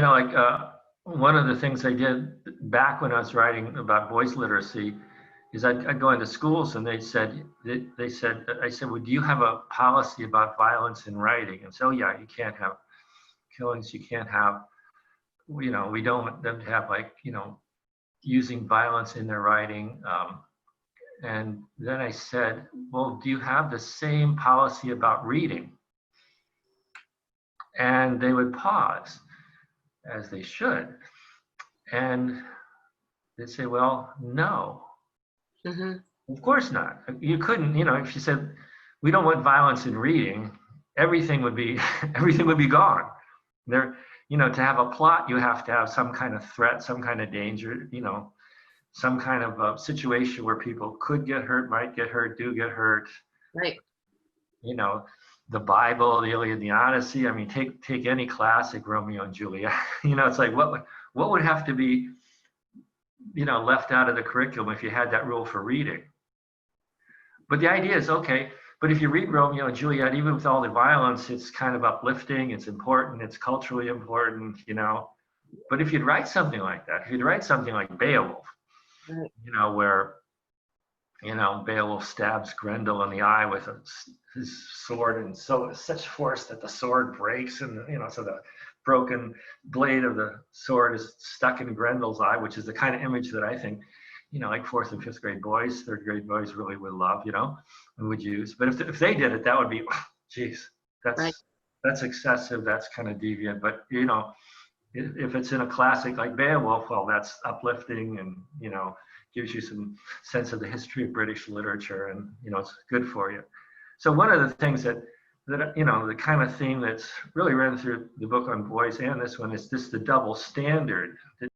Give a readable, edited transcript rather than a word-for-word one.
like one of the things I did back when I was writing about boys literacy is I'd go into schools and I said, well, do you have a policy about violence in writing? And so, yeah, you can't have killings. You can't have, we don't want them to have using violence in their writing. And then I said, well, do you have the same policy about reading? And they would pause, as they should. And they'd say, well, no. Mm-hmm. Of course not. You couldn't, if you said, we don't want violence in reading, everything would be gone. There, to have a plot, you have to have some kind of threat, some kind of danger, some kind of a situation where people could get hurt, might get hurt, do get hurt. Right. The Bible, the Iliad, the Odyssey. I mean, take any classic, Romeo and Juliet. It's like what would have to be, left out of the curriculum if you had that rule for reading. But the idea is, okay, but if you read Romeo and Juliet, even with all the violence, it's kind of uplifting, it's important, it's culturally important, But if you'd write something like that, if you'd write something like Beowulf, right. where, Beowulf stabs Grendel in the eye with his sword, and so such force that the sword breaks, and, so the broken blade of the sword is stuck in Grendel's eye, which is the kind of image that I think, like 4th and 5th grade boys, 3rd grade boys really would love, and would use. But if they did it, that would be, geez, that's excessive, that's kind of deviant. But, if it's in a classic like Beowulf, well, that's uplifting and, gives you some sense of the history of British literature, and, it's good for you. So one of the things that the kind of theme that's really ran through the book on boys and this one is just the double standard that